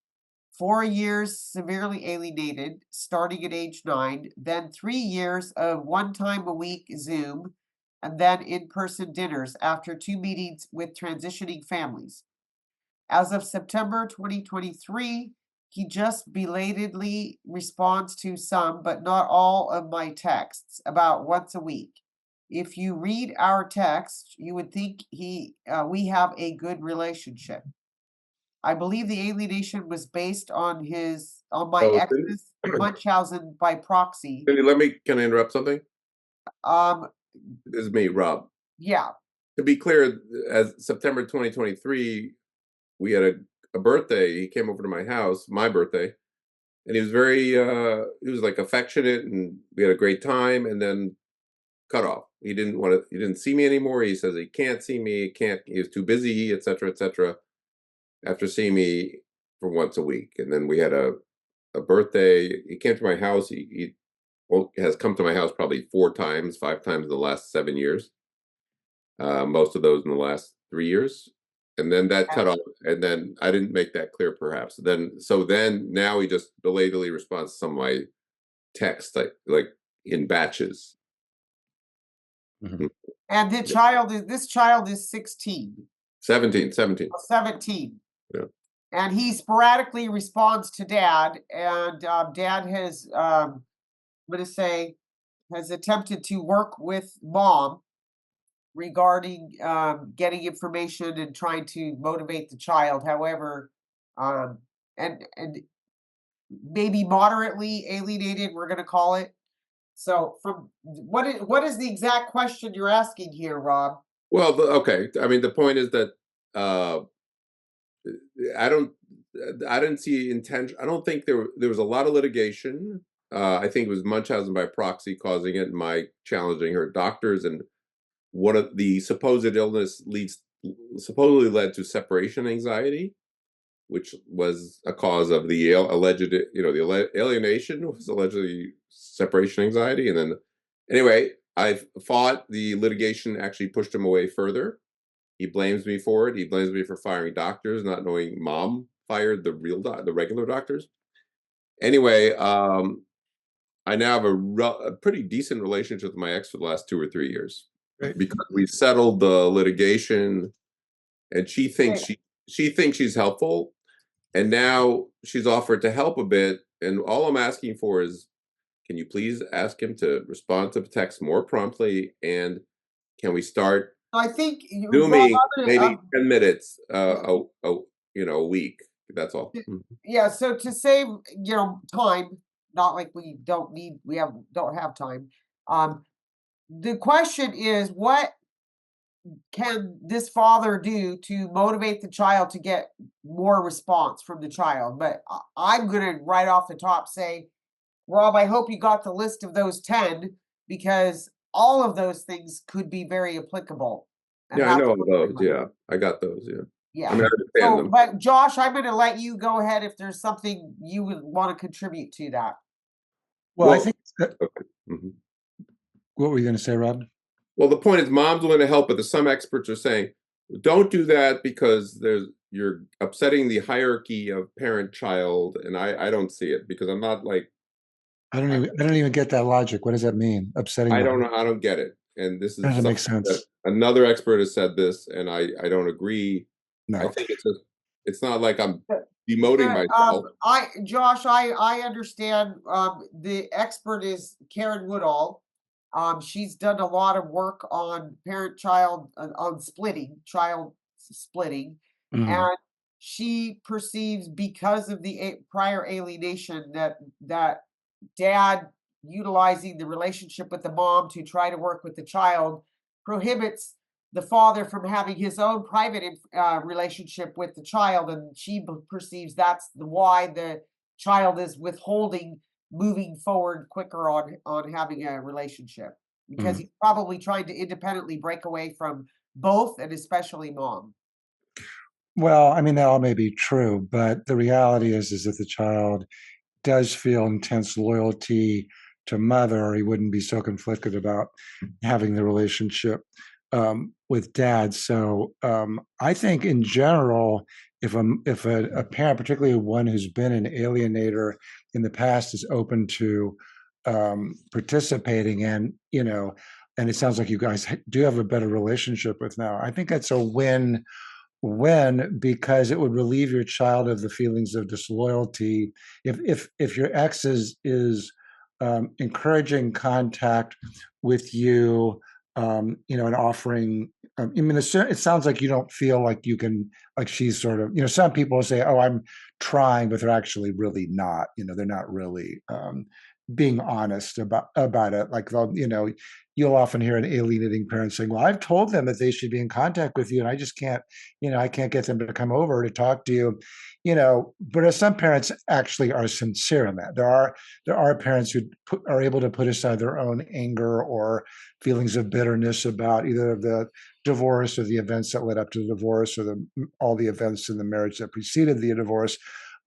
4 years severely alienated, starting at age 9, then 3 years of 1 time a week Zoom, and then in-person dinners after 2 meetings with transitioning families. As of September 2023, he just belatedly responds to some, but not all, of my texts about once a week. If you read our text, you would think we have a good relationship. I believe the alienation was based on my ex's Munchausen by proxy. Cindy, can I interrupt something? Um, This is me, Rob. yeah, To be clear, as September 2023, we had a birthday. He came over to my house, my birthday, and he was he was like affectionate, and we had a great time, and then cut off. He didn't see me anymore. He says he can't see me, he was too busy, etc., etc. After seeing me for once a week. And then we had a birthday. He came to my house. He has come to my house probably 4 times, 5 times in the last 7 years. Most of those in the last 3 years. And then that cut off. And then I didn't make that clear, perhaps. So now he just belatedly responds to some of my texts, like in batches. Mhm. and this child is 16. 17. 17. Yeah. And he sporadically responds to dad, and dad has, I'm going to say, has attempted to work with mom regarding getting information and trying to motivate the child. However, and maybe moderately alienated, we're going to call it. So, from what is the exact question you're asking here, Rob? Well, okay. I mean, the point is that uh, I don't, I didn't see intention. I don't think there was a lot of litigation. I think it was Munchausen by proxy causing it, and my challenging her doctors, and one of the supposed illness leads supposedly led to separation anxiety, which was a cause of the alleged, the alienation was allegedly separation anxiety. And then, anyway, I fought the litigation, actually pushed him away further. He blames me for it. He blames me for firing doctors, not knowing mom fired the regular doctors. Anyway, I now have a pretty decent relationship with my ex for the last 2 or 3 years Right. because we settled the litigation, and she thinks Okay. she thinks she's helpful, and now she's offered to help a bit. And all I'm asking for is, can you please ask him to respond to text more promptly, and can we start I think, Rob, Zooming I'm gonna, maybe 10 minutes a week. That's all. yeah, so to save, time, not like we don't have time. The question is, what can this father do to motivate the child to get more response from the child? But I'm gonna right off the top say, Rob, I hope you got the list of those 10 because all of those things could be very applicable. And Yeah, I that's know what those. Yeah, I got those. Yeah. I yeah. mean, I understand So, them. but Josh, I'm gonna let you go ahead if there's something you would want to contribute to that. Well, I Well, think okay. Mhm. what were you going to say, Rob? Well, the point is, mom's willing to help, but some experts are saying, don't do that because you're upsetting the hierarchy of parent-child, and I don't see it because I'm not like I don't even get that logic. What does that mean? Upsetting I the don't know, I don't get it, and this is doesn't make something that sense. another expert has said this, and I don't agree. I No. think it's not like I'm But demoting but, myself. Josh, I understand. The expert is Karen Woodall. She's done a lot of work on parent-child on child splitting, Mhm. and she perceives because of the prior alienation that dad utilizing the relationship with the mom to try to work with the child prohibits the father from having his own private relationship with the child, and she perceives that's why the child is withholding moving forward quicker on having a relationship because Mhm. he's probably trying to independently break away from both and especially mom. Well, I mean, that all may be true, but the reality is that the child does feel intense loyalty to mother, or he wouldn't be so conflicted about having the relationship with dad. So I think, in general, if a parent, particularly one who's been an alienator in the past, is open to participating, and it sounds like you guys do have a better relationship with now. I think that's a win when, because it would relieve your child of the feelings of disloyalty. If your ex is encouraging contact with you, and offering, I mean, it sounds like you don't feel like you can, like she's sort of, some people say, oh, I'm trying, but they're actually really not, they're not really being honest about it. Like you'll often hear an alienating parent saying, well, I've told them that they should be in contact with you, and I just can't, I can't get them to come over to talk to you, but some parents actually are sincere in that. There are parents who are able to put aside their own anger or feelings of bitterness about either the divorce or the events that led up to the divorce, or all the events in the marriage that preceded the divorce.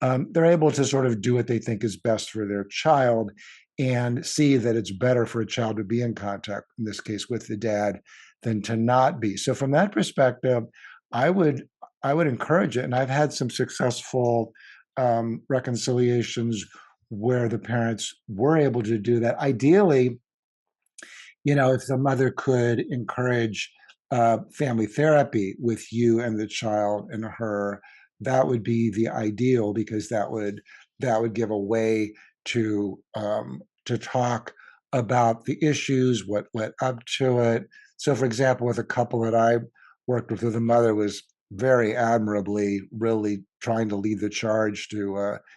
They're able to sort of do what they think is best for their child and see that it's better for a child to be in contact, in this case with the dad, than to not be. So from that perspective, I would I would encourage it, and I've had some successful reconciliations where the parents were able to do that. Ideally, if the mother could encourage family therapy with you and the child and her, that would be the ideal, because that would give a way to talk about the issues, what led up to it. So, for example, with a couple that I worked with, the mother was very admirably really trying to lead the charge to,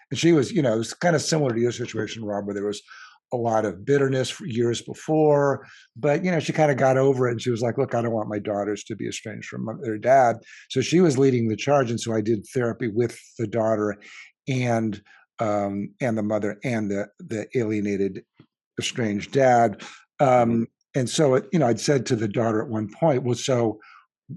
and she was, it was kind of similar to your situation, Rob, where there was a lot of bitterness for years before, but she kind of got over it, and she was like, look, I don't want my daughters to be estranged from their dad. So she was leading the charge, and so I did therapy with the daughter and the mother and the alienated, estranged dad. And so I'd said to the daughter at one point, well, so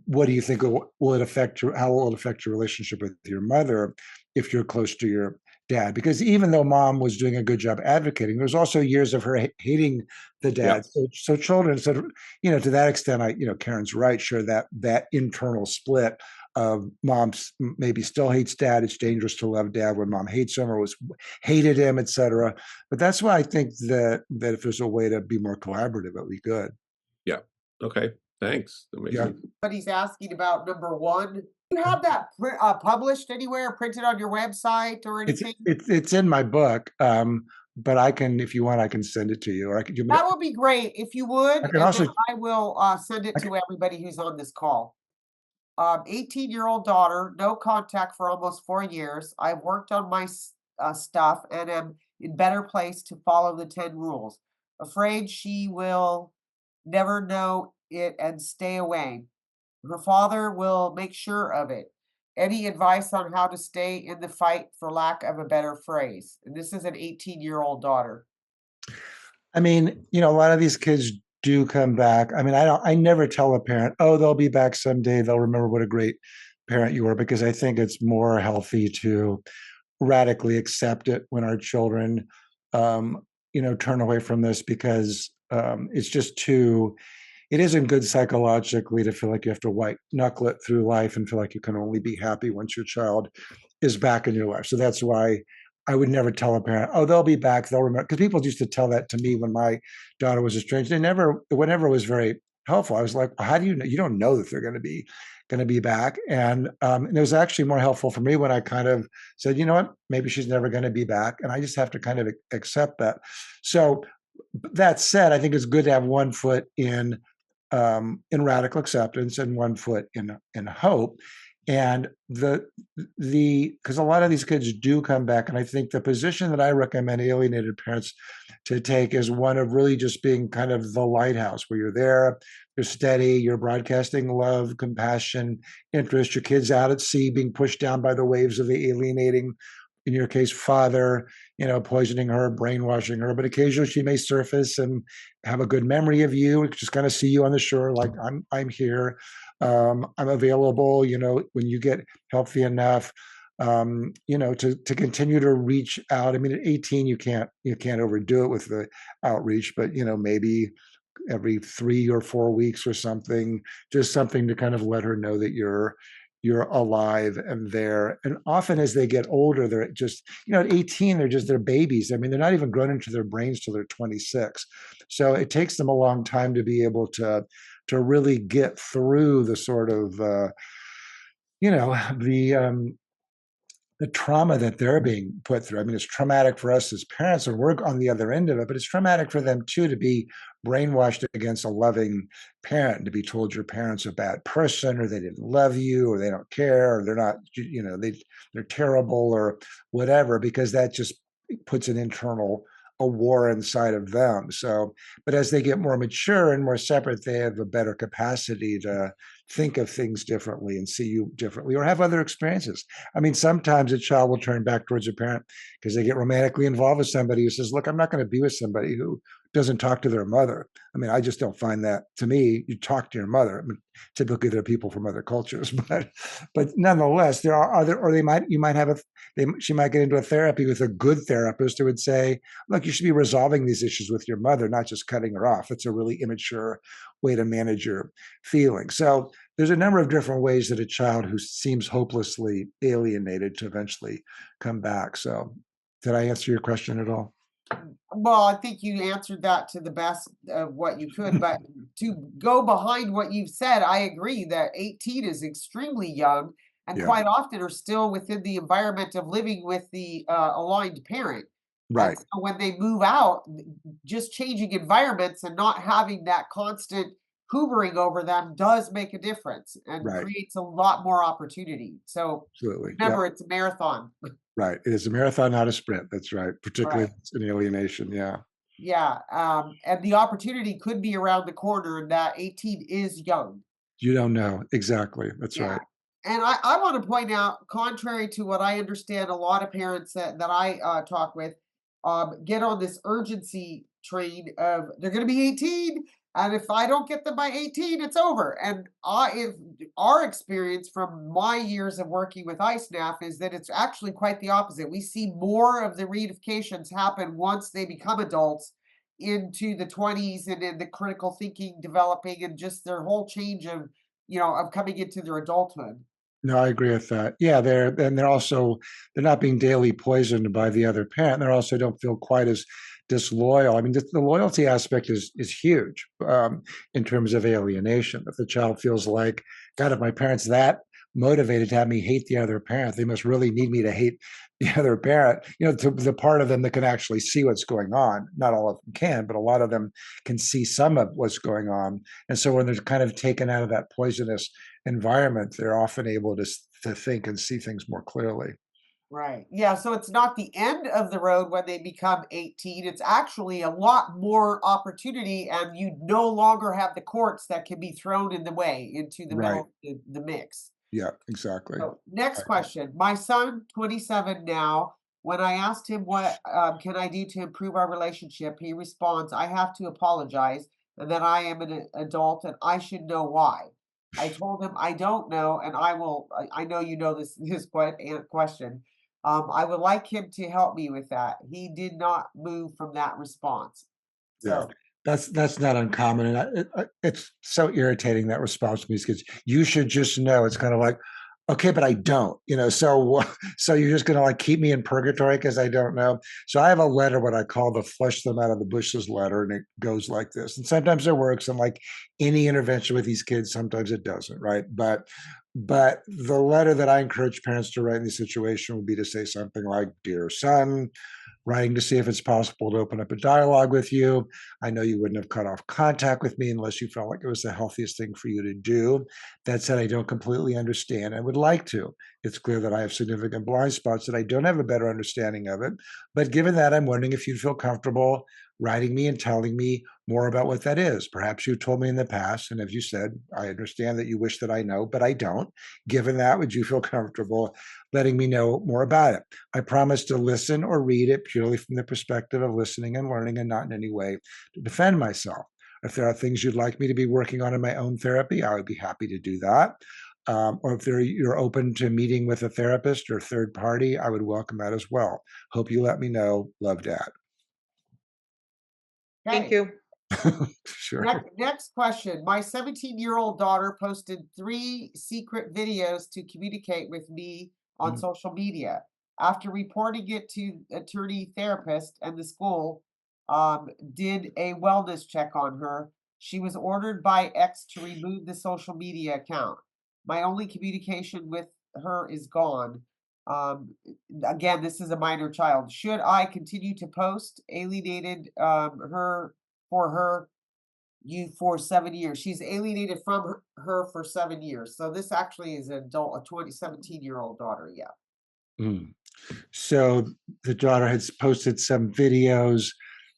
what do you think will it affect how will it affect your relationship with your mother if you're close to your dad? Because even though mom was doing a good job advocating, there's also years of her hating the dad. So children, so to that extent, Karen's right, sure, that internal split of mom maybe still hates dad. It's dangerous to love dad when mom hates him or hated him, etc. But that's why I think that if there's a way to be more collaborative, it'd be good. Yeah. Okay. Thanks. That makes sense. But he's asking about number 1. Do you have that published anywhere, printed on your website or anything? It's in my book, but I can, if you want, I can send it to you, or I could. That would be great if you would, I can and also. then I will send it to everybody who's on this call. 18-year-old daughter, no contact for almost 4 years. I've worked on my stuff and am in better place to follow the 10 rules. Afraid she will never know it and stay away. Her father will make sure of it. Any advice on how to stay in the fight, for lack of a better phrase? And this is an 18-year-old daughter. I mean, a lot of these kids do come back. I mean, I never tell a parent, oh, they'll be back someday. They'll remember what a great parent you were, because I think it's more healthy to radically accept it when our children, turn away from this, because it's just it isn't good psychologically to feel like you have to white knuckle it through life and feel like you can only be happy once your child is back in your life. So that's why I would never tell a parent, oh, they'll be back, they'll remember. Because people used to tell that to me when my daughter was estranged. Whenever was very helpful. I was like, well, how do you know? You don't know that they're going to be back. And it was actually more helpful for me when I kind of said, you know what, maybe she's never going to be back. And I just have to kind of accept that. So that said, I think it's good to have one foot in radical acceptance and one foot in hope. And because a lot of these kids do come back, and I think the position that I recommend alienated parents to take is one of really just being kind of the lighthouse, where you're there, you're steady, you're broadcasting love, compassion, interest. Your kid's out at sea, being pushed down by the waves of the alienating, in your case, father, poisoning her, brainwashing her. But occasionally she may surface and have a good memory of you, just kind of see you on the shore, like I'm here. I'm available, when you get healthy enough, to continue to reach out. I mean, at 18, you can't overdo it with the outreach, but, maybe every 3 or 4 weeks or something, just something to kind of let her know that you're alive and there. And often as they get older, they're just, at 18, they're babies. I mean, they're not even grown into their brains till they're 26. So it takes them a long time to be able to really get through the sort of, the trauma that they're being put through. I mean, it's traumatic for us as parents, and we're on the other end of it, but it's traumatic for them too, to be brainwashed against a loving parent, to be told your parent's a bad person, or they didn't love you, or they don't care, or they're not, they're terrible, or whatever, because that just puts a war inside of them. So, but as they get more mature and more separate, they have a better capacity to think of things differently and see you differently, or have other experiences. I mean, sometimes a child will turn back towards a parent because they get romantically involved with somebody who says, look, I'm not going to be with somebody who doesn't talk to their mother. I mean, I just don't find that, to me, you talk to your mother. I mean, typically they're people from other cultures, but nonetheless, there are other, or she might get into a therapy with a good therapist who would say, look, you should be resolving these issues with your mother, not just cutting her off. It's a really immature way to manage your feelings. So there's a number of different ways that a child who seems hopelessly alienated to eventually come back. So did I answer your question at all? Well, I think you answered that to the best of what you could, but to go behind what you've said, I agree that 18 is extremely young, and quite often are still within the environment of living with the aligned parent. Right. And so when they move out, just changing environments and not having that constant hoovering over them does make a difference and creates a lot more opportunity. So absolutely, remember, it's a marathon. Right. It is a marathon, not a sprint. That's right. Particularly in alienation. Yeah. Yeah, and the opportunity could be around the corner, and that 18 is young. You don't know. Exactly. That's Yeah. right. And I want to point out, contrary to what I understand, a lot of parents that I talk with get on this urgency train of they're going to be 18. And if I don't get them by 18, it's over. And if our experience from my years of working with ISNAF is that it's actually quite the opposite. We see more of the reunifications happen once they become adults into the 20s and in the critical thinking developing and just their whole change of coming into their adulthood. No, I agree with that. Yeah, they're also they're not being daily poisoned by the other parent. They also don't feel quite as disloyal. I mean, the loyalty aspect is huge in terms of alienation. If the child feels like, God, if my parents that motivated to have me hate the other parent, they must really need me to hate the other parent. To the part of them that can actually see what's going on. Not all of them can, but a lot of them can see some of what's going on. And so when they're kind of taken out of that poisonous environment, they're often able to think and see things more clearly. Right. Yeah. So it's not the end of the road when they become 18. It's actually a lot more opportunity, and you no longer have the courts that can be thrown in the way into the middle Right. of the mix. Yeah, exactly. So, next question. My son, 27 now, when I asked him what can I do to improve our relationship, he responds, I have to apologize and that I am an adult and I should know why. I told him I don't know, and I know you know this question. I would like him to help me with that. He did not move from that response. Yeah, So, that's not uncommon, and it's so irritating that response from these kids. You should just know. It's kind of like, okay, but I don't. So you're just going to like keep me in purgatory because I don't know. So I have a letter, what I call the flush them out of the bushes letter, and it goes like this. And sometimes it works, and like any intervention with these kids, sometimes it doesn't, right? But the letter that I encourage parents to write in this situation would be to say something like, "Dear son, writing to see if it's possible to open up a dialogue with you. I know you wouldn't have cut off contact with me unless you felt like it was the healthiest thing for you to do. That said, I don't completely understand. I would like to. It's clear that I have significant blind spots that I don't have a better understanding of it. But given that, I'm wondering if you'd feel comfortable writing me and telling me more about what that is. Perhaps you told me in the past, and as you said, I understand that you wish that I know, but I don't. Given that, would you feel comfortable letting me know more about it? I promise to listen or read it purely from the perspective of listening and learning and not in any way to defend myself. If there are things you'd like me to be working on in my own therapy, I would be happy to do that. Or if you're open to meeting with a therapist or third party, I would welcome that as well. Hope you let me know. Love, Dad." Thank okay. you. Sure. Next question. My 17-year-old daughter posted 3 secret videos to communicate with me on Mm. social media. After reporting it to attorney therapist and the school did a wellness check on her, she was ordered by X to remove the social media account. My only communication with her is gone. Um, Again, this is a minor child. Should I continue to post alienated her for her you for 7 years? She's alienated from her for 7 years. So this actually is an adult, a 17-year-old daughter. Yeah. Mm. So the daughter has posted some videos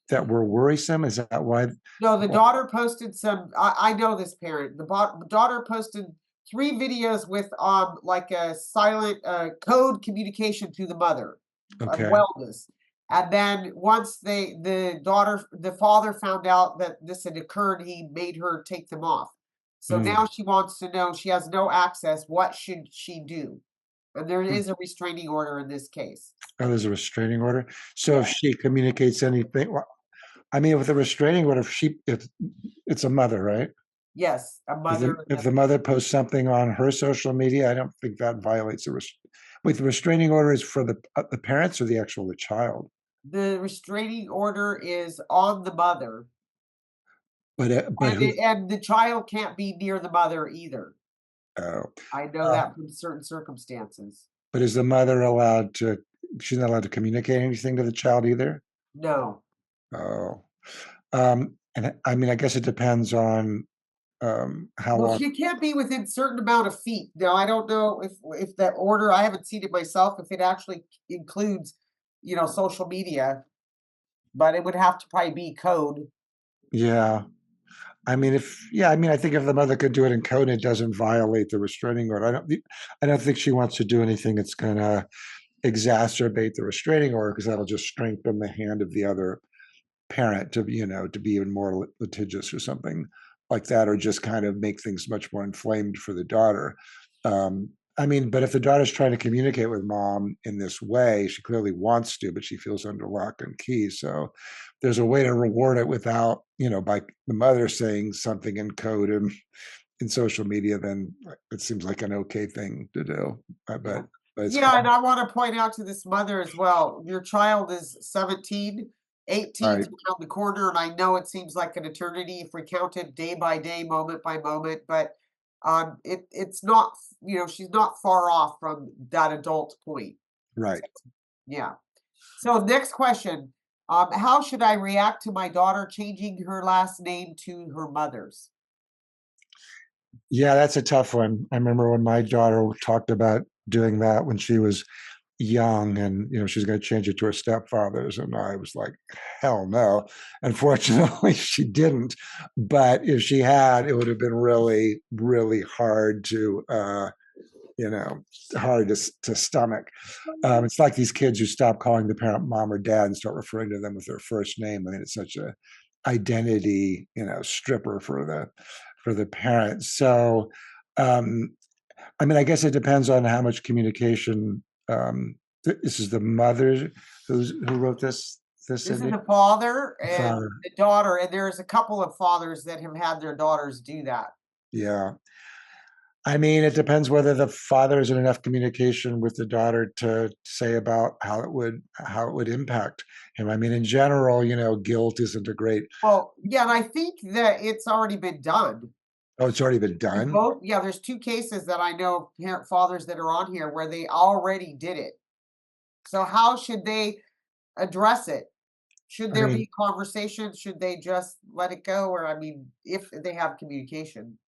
that were worrisome. Is that why? No, the daughter posted some. I know this parent. The daughter posted 3 videos with like a silent code communication to the mother of Okay. wellness. And then once the father found out that this had occurred, he made her take them off. So Mm. now she wants to know, she has no access. What should she do? And there is a restraining order in this case. Oh, there's a restraining order. So if Yeah. she communicates anything, well, I mean, with a restraining order, if it's a mother, right? Yes, a mother. If the mother posts something on her social media, I don't think that violates wait, the restraining order is for the parents or the child? The restraining order is on the mother, But who? and the child can't be near the mother either. Oh, I know uh, that from certain circumstances. but is the mother allowed to? She's not allowed to communicate anything to the child either. No. Oh, and I mean, I guess it depends on how Well, long. she can't be within certain amount of feet. Now, I don't know if that order, I haven't seen it myself, if it actually includes, social media. but it would have to probably be code. Yeah. I mean, I think if the mother could do it in code, it doesn't violate the restraining order. I don't think she wants to do anything that's gonna exacerbate the restraining order because that'll just strengthen the hand of the other parent to, to be even more litigious or something like that, or just kind of make things much more inflamed for the daughter. I mean, but if the daughter's trying to communicate with mom in this way, she clearly wants to, but she feels under lock and key. So there's a way to reward it without, by the mother saying something in code and in social media, then it seems like an okay thing to do. But it's Yeah, hard, and I want to point out to this mother as well. Your child is 17, 18's right? around the corner, and I know it seems like an eternity if we counted day by day, moment by moment, but it's not, she's not far off from that adult point. Right. Yeah. So next question. How should I react to my daughter changing her last name to her mother's? Yeah, that's a tough one. I remember when my daughter talked about doing that when she was young, and she's going to change it to her stepfather's, and I was like, hell no. Unfortunately, she didn't. But if she had, it would have been really, really hard to you know hard to stomach. It's like these kids who stop calling the parent mom or dad and start referring to them with their first name. I mean, it's such a identity stripper for the parents. So um I mean, I guess it depends on how much communication. This is the mother who wrote this This is ending. the father The and father. the daughter, and there's a couple of fathers that have had their daughters do that. Yeah. I mean, it depends whether the father is in enough communication with the daughter to say about how it would impact him. I mean, in general, guilt isn't a great. Well, yeah, and I think that it's already been done. Oh, it's already been In done. both, yeah, there's two cases that I know of parent fathers that are on here where they already did it. So how should they address it? Should I there be mean, conversation? Should they just let it go? Or I mean, if they have communication.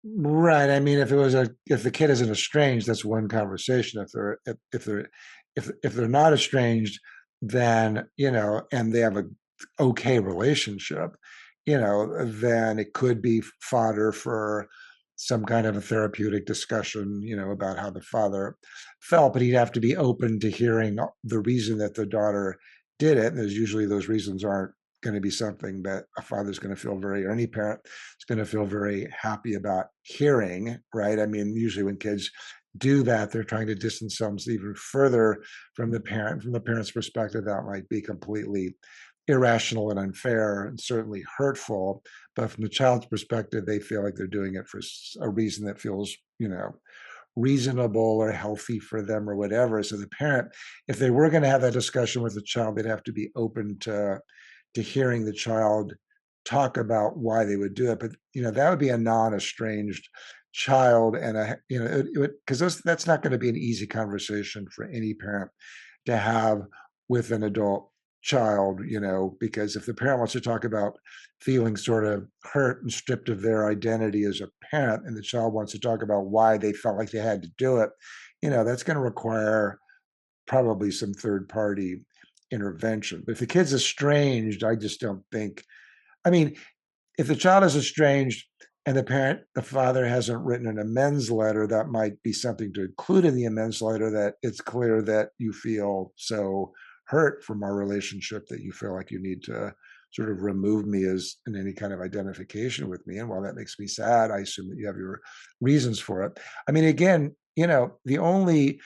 right. I mean, if the kid isn't estranged, that's one conversation. If they're not estranged, then and they have a okay relationship, then it could be fodder for some kind of a therapeutic discussion, about how the father felt. But he'd have to be open to hearing the reason that the daughter did it. And there's usually those reasons aren't going to be something that a father's going to feel or any parent is going to feel very happy about hearing, right? I mean, usually when kids do that, they're trying to distance themselves even further from the parent. From the parent's perspective, that might be completely irrational and unfair and certainly hurtful. But from the child's perspective, they feel like they're doing it for a reason that feels, reasonable or healthy for them or whatever. So the parent, if they were going to have that discussion with the child, they'd have to be open to hearing the child talk about why they would do it. But that would be a non-estranged child, and because that's not going to be an easy conversation for any parent to have with an adult child, because if the parent wants to talk about feeling sort of hurt and stripped of their identity as a parent, and the child wants to talk about why they felt like they had to do it, that's going to require probably some third party intervention. But if the kid's estranged, I just don't think. I mean, if the child is estranged and the father hasn't written an amends letter, that might be something to include in the amends letter, that it's clear that you feel so hurt from our relationship that you feel like you need to sort of remove me as in any kind of identification with me. And while that makes me sad, I assume that you have your reasons for it. I mean, again, the only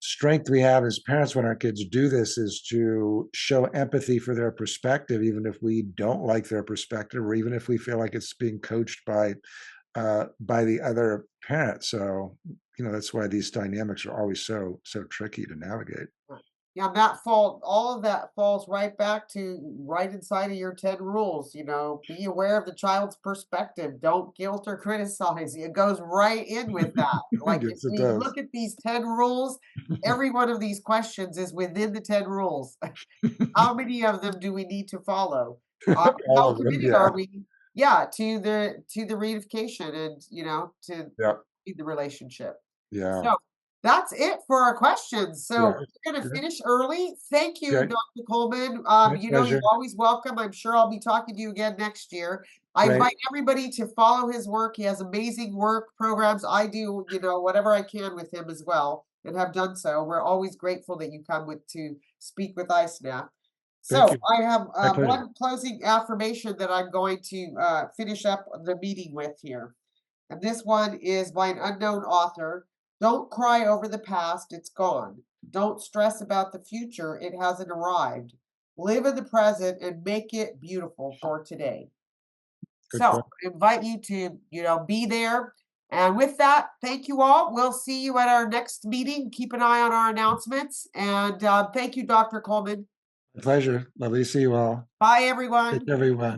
strength we have as parents when our kids do this is to show empathy for their perspective, even if we don't like their perspective, or even if we feel like it's being coached by the other parent. So that's why these dynamics are always so tricky to navigate. Yeah, all of that falls right back to right inside of your 10 rules. Be aware of the child's perspective. Don't guilt or criticize. It goes right in with that. Like if Yes, it we does. look at these 10 rules, every one of these questions is within the 10 rules. How many of them do we need to follow? All How of them, committed yeah. are we? Yeah, to the reunification and to Yeah. the relationship. Yeah. So That's it for our questions. So Yeah, we're going to good, finish early. Thank you, good. Dr. Coleman. My You know, you're pleasure. always welcome. I'm sure I'll be talking to you again next year. I Great. invite everybody to follow his work. He has amazing work programs. I do, you know, whatever I can with him as well, and have done so. We're always grateful that you come with to speak with ISNAF. Thank So you. I have My pleasure. one closing affirmation that I'm going to finish up the meeting with here. And this one is by an unknown author. Don't cry over the past, it's gone. Don't stress about the future, it hasn't arrived. Live in the present and make it beautiful for today. Good So, point. invite you to, you know, be there. And with that, thank you all. We'll see you at our next meeting. Keep an eye on our announcements. And thank you, Dr. Coleman. My pleasure. Lovely to see you all. Bye, Take everyone. care, everyone.